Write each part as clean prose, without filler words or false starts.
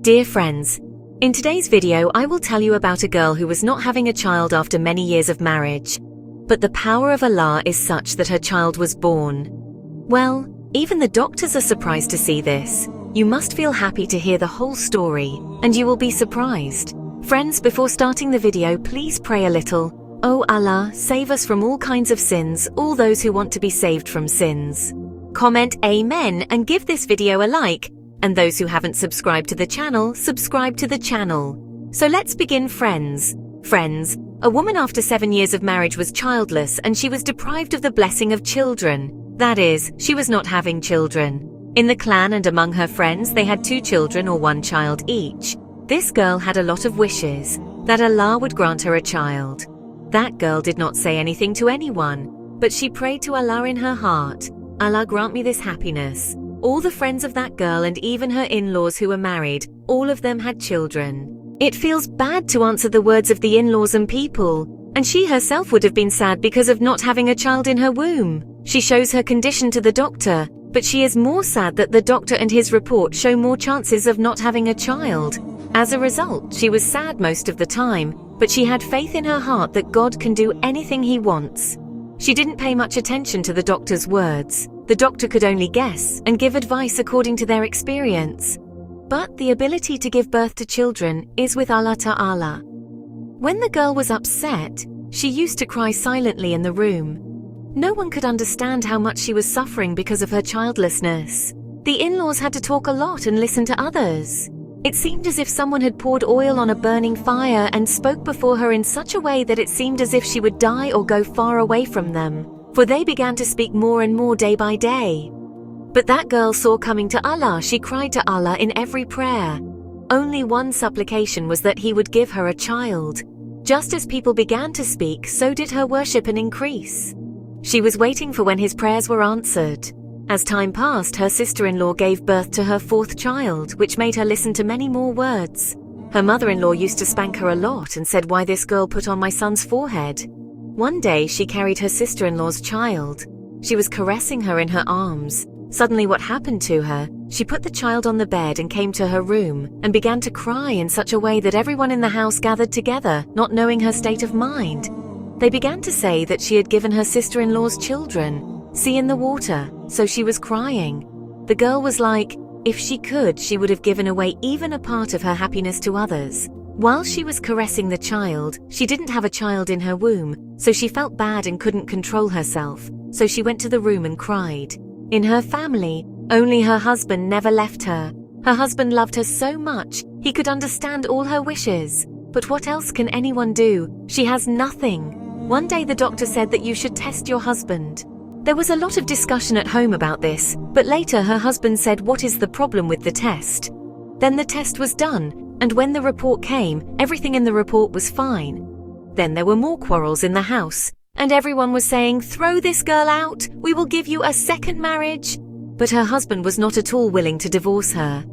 Dear friends, in today's video I will tell you about a girl who was not having a child after many years of marriage. But the power of Allah is such that her child was born. Well, even the doctors are surprised to see this. You must feel happy to hear the whole story, and you will be surprised. Friends, before starting the video, please pray a little. Oh Allah, save us from all kinds of sins, all those who want to be saved from sins. Comment Amen and give this video a like. And those who haven't subscribed to the channel, subscribe to the channel. So let's begin, friends. Friends, a woman after 7 years of marriage was childless and she was deprived of the blessing of children. That is, she was not having children. In the clan and among her friends, they had 2 children or 1 child each. This girl had a lot of wishes, that Allah would grant her a child. That girl did not say anything to anyone, but she prayed to Allah in her heart, Allah grant me this happiness. All the friends of that girl and even her in-laws who were married, all of them had children. It feels bad to answer the words of the in-laws and people, and she herself would have been sad because of not having a child in her womb. She shows her condition to the doctor, but she is more sad that the doctor and his report show more chances of not having a child. As a result, she was sad most of the time, but she had faith in her heart that God can do anything He wants. She didn't pay much attention to the doctor's words. The doctor could only guess and give advice according to their experience. But the ability to give birth to children is with Allah Ta'ala. When the girl was upset, she used to cry silently in the room. No one could understand how much she was suffering because of her childlessness. The in-laws had to talk a lot and listen to others. It seemed as if someone had poured oil on a burning fire and spoke before her in such a way that it seemed as if she would die or go far away from them, for they began to speak more and more day by day. But that girl saw coming to Allah. She cried to Allah in every prayer. Only one supplication was that He would give her a child. Just as people began to speak, so did her worship and increase. She was waiting for when His prayers were answered. As time passed, her sister-in-law gave birth to her 4th child, which made her listen to many more words. Her mother-in-law used to spank her a lot and said, "Why this girl put on my son's forehead?" One day, she carried her sister-in-law's child. She was caressing her in her arms. Suddenly, what happened to her? She put the child on the bed and came to her room and began to cry in such a way that everyone in the house gathered together, not knowing her state of mind. They began to say that she had given her sister-in-law's children sea in the water, so she was crying. The girl was like, if she could, she would have given away even a part of her happiness to others. While she was caressing the child, she didn't have a child in her womb, so she felt bad and couldn't control herself, so she went to the room and cried. In her family, only her husband never left her. Her husband loved her so much, he could understand all her wishes. But what else can anyone do? She has nothing. One day the doctor said that you should test your husband. There was a lot of discussion at home about this, but later her husband said, "What is the problem with the test?" Then the test was done, and when the report came, everything in the report was fine. Then there were more quarrels in the house, and everyone was saying, "Throw this girl out, we will give you a second marriage." But her husband was not at all willing to divorce her.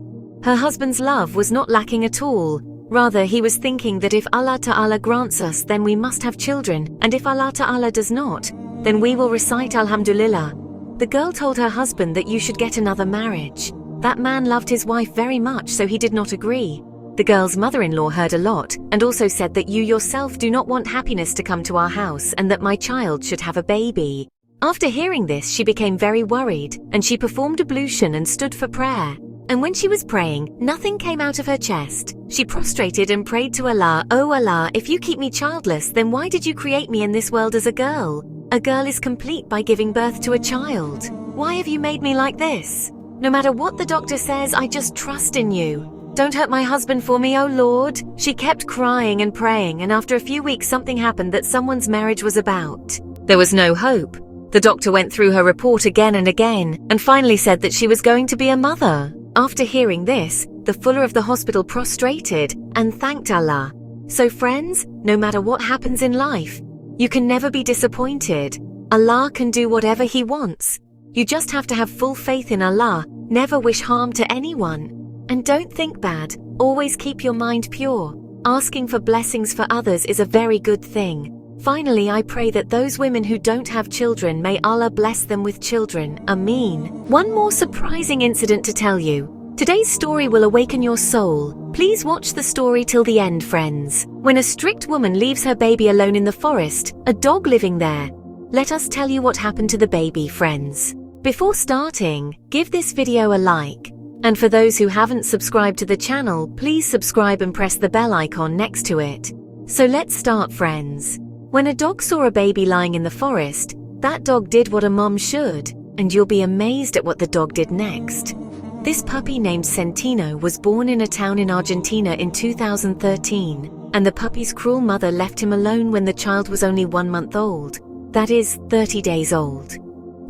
Her husband's love was not lacking at all. Rather, he was thinking that if Allah Ta'ala grants us, then we must have children, and if Allah Ta'ala does not, then we will recite Alhamdulillah. The girl told her husband that you should get another marriage. That man loved his wife very much, so he did not agree. The girl's mother-in-law heard a lot and also said that you yourself do not want happiness to come to our house and that my child should have a baby. After hearing this, she became very worried and she performed ablution and stood for prayer. And when she was praying, nothing came out of her chest. She prostrated and prayed to Allah, "Oh Allah, if you keep me childless, then why did you create me in this world as a girl? A girl is complete by giving birth to a child. Why have you made me like this? No matter what the doctor says, I just trust in you. Don't hurt my husband for me, oh Lord." She kept crying and praying, and after a few weeks something happened that someone's marriage was about. There was no hope. The doctor went through her report again and again, and finally said that she was going to be a mother. After hearing this, the fuller of the hospital prostrated and thanked Allah. So friends, no matter what happens in life, you can never be disappointed. Allah can do whatever He wants. You just have to have full faith in Allah, never wish harm to anyone. And don't think bad, always keep your mind pure. Asking for blessings for others is a very good thing. Finally, I pray that those women who don't have children, may Allah bless them with children. Ameen. One more surprising incident to tell you. Today's story will awaken your soul. Please watch the story till the end, friends. When a strict woman leaves her baby alone in the forest, a dog living there. Let us tell you what happened to the baby, friends. Before starting, give this video a like. And for those who haven't subscribed to the channel, please subscribe and press the bell icon next to it. So let's start, friends. When a dog saw a baby lying in the forest, that dog did what a mom should, and you'll be amazed at what the dog did next. This puppy named Centino was born in a town in Argentina in 2013, and the puppy's cruel mother left him alone when the child was only 1 month old. That is, 30 days old.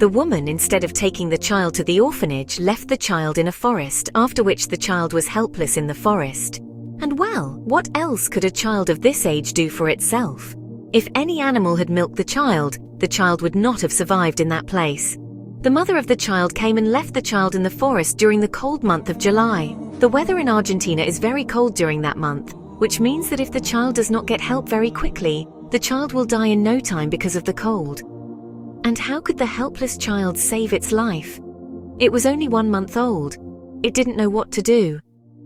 The woman, instead of taking the child to the orphanage, left the child in a forest, after which the child was helpless in the forest. And well, what else could a child of this age do for itself? If any animal had milked the child would not have survived in that place. The mother of the child came and left the child in the forest during the cold month of July. The weather in Argentina is very cold during that month, which means that if the child does not get help very quickly, the child will die in no time because of the cold. And how could the helpless child save its life? It was only 1 month old. It didn't know what to do.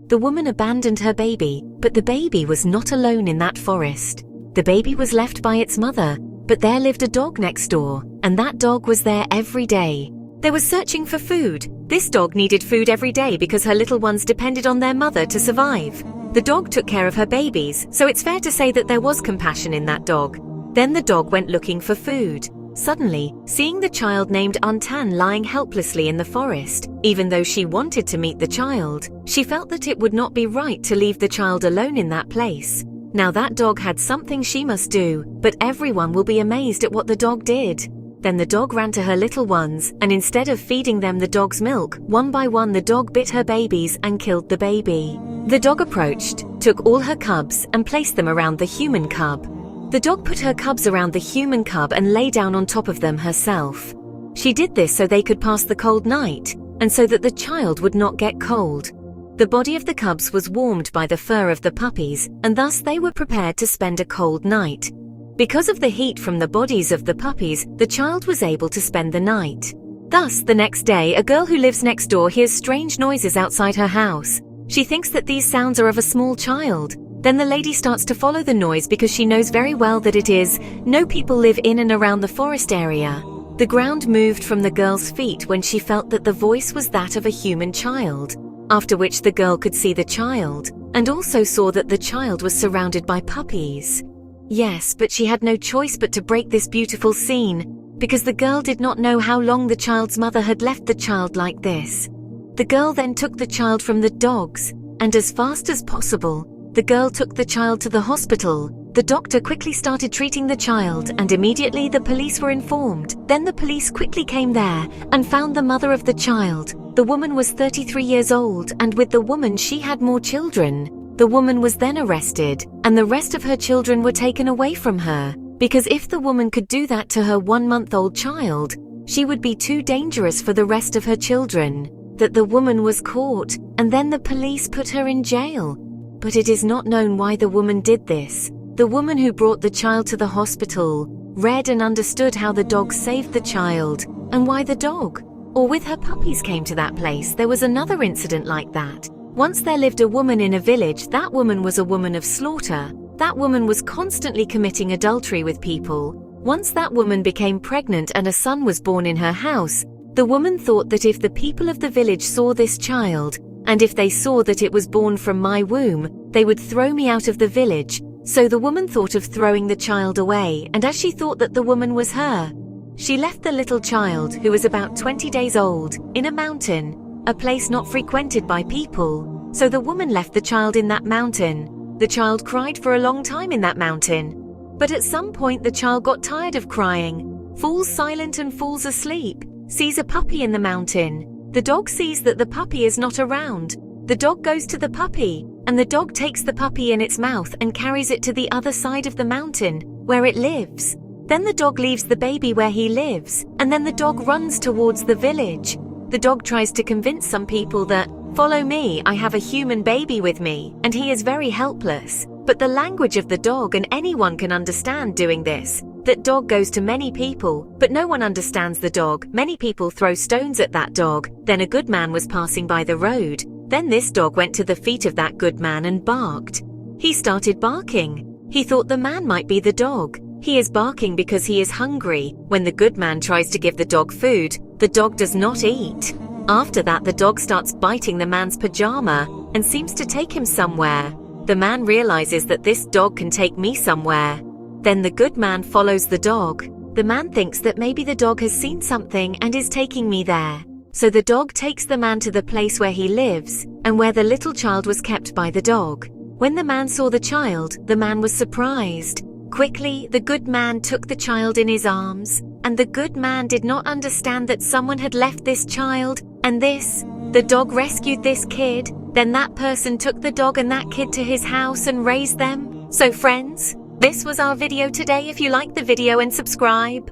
The woman abandoned her baby, but the baby was not alone in that forest. The baby was left by its mother, but there lived a dog next door, and that dog was there every day. They were searching for food. This dog needed food every day because her little ones depended on their mother to survive. The dog took care of her babies, so it's fair to say that there was compassion in that dog. Then the dog went looking for food. Suddenly, seeing the child named Antan lying helplessly in the forest, even though she wanted to meet the child, she felt that it would not be right to leave the child alone in that place. Now that dog had something she must do, but everyone will be amazed at what the dog did. Then the dog ran to her little ones, and instead of feeding them the dog's milk, one by one the dog bit her babies and killed the baby. The dog approached, took all her cubs, and placed them around the human cub. The dog put her cubs around the human cub and lay down on top of them herself. She did this so they could pass the cold night, and so that the child would not get cold. The body of the cubs was warmed by the fur of the puppies, and thus they were prepared to spend a cold night. Because of the heat from the bodies of the puppies, the child was able to spend the night. Thus, the next day, a girl who lives next door hears strange noises outside her house. She thinks that these sounds are of a small child. Then the lady starts to follow the noise because she knows very well that it is. No people live in and around the forest area. The ground moved from the girl's feet when she felt that the voice was that of a human child. After which the girl could see the child, and also saw that the child was surrounded by puppies. Yes, but she had no choice but to break this beautiful scene, because the girl did not know how long the child's mother had left the child like this. The girl then took the child from the dogs, and as fast as possible, the girl took the child to the hospital. The doctor quickly started treating the child, and immediately the police were informed. Then the police quickly came there and found the mother of the child. The woman was 33 years old, and with the woman she had more children. The woman was then arrested, and the rest of her children were taken away from her, because if the woman could do that to her 1 month old child, she would be too dangerous for the rest of her children. That the woman was caught, and then the police put her in jail. But it is not known why the woman did this. The woman who brought the child to the hospital read and understood how the dog saved the child, and why the dog, or with her puppies, came to that place. There was another incident like that. Once there lived a woman in a village. That woman was a woman of slaughter. That woman was constantly committing adultery with people. Once that woman became pregnant and a son was born in her house, the woman thought that if the people of the village saw this child, and if they saw that it was born from my womb, they would throw me out of the village. So the woman thought of throwing the child away, and as she thought that the woman was her, she left the little child, who was about 20 days old, in a mountain, a place not frequented by people. So the woman left the child in that mountain. The child cried for a long time in that mountain. But at some point the child got tired of crying, falls silent and falls asleep, sees a puppy in the mountain. The dog sees that the puppy is not around. The dog goes to the puppy, and the dog takes the puppy in its mouth and carries it to the other side of the mountain, where it lives. Then the dog leaves the baby where he lives, and then the dog runs towards the village. The dog tries to convince some people that, follow me, I have a human baby with me, and he is very helpless. But the language of the dog, and anyone can understand doing this. That dog goes to many people, but no one understands the dog. Many people throw stones at that dog. Then a good man was passing by the road. Then this dog went to the feet of that good man and barked. He started barking. He thought the man might be the dog. He is barking because he is hungry. When the good man tries to give the dog food, the dog does not eat. After that, the dog starts biting the man's pajama and seems to take him somewhere. The man realizes that this dog can take me somewhere. Then the good man follows the dog. The man thinks that maybe the dog has seen something and is taking me there. So the dog takes the man to the place where he lives and where the little child was kept by the dog. When the man saw the child, the man was surprised. Quickly, the good man took the child in his arms, and the good man did not understand that someone had left this child, and the dog rescued this kid. Then that person took the dog and that kid to his house and raised them. So friends, this was our video today. If you liked the video and subscribe.